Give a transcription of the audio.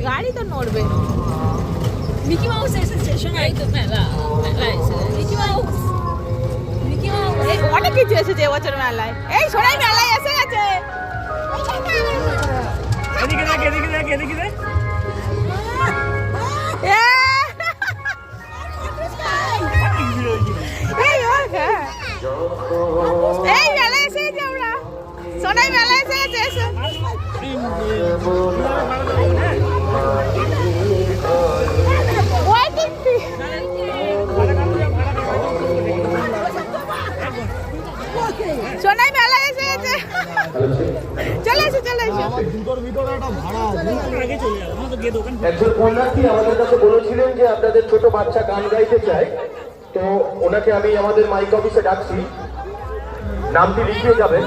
গাড়ি তো নড়বে। মিকি মাউস এসেছে, শোনাই তো মেলা এসেছে। মিকি মাউস এই অনেক কিছু এসেছে এবছর মেলায়। এই সোনাই মেলায় এসে গেছে। এদিকে দেখ, এদিকে দেখ, এদিকে দেখ। এই মেলায় এসে গেছি আমরা, সোনাই মেলায় এসে গেছে। এসে সোনাই মেলায় এসে গেছে। চলে এসো, চলে এসো। একজন কন্যার্থী আমাদের কাছে বলেছিলেন যে আপনাদের ছোট বাচ্চা গান গাইতে চায়, তো ওনাকে আমি আমাদের মাইক অফিসে ডাকছি, নামটি লিখিয়ে যাবেন।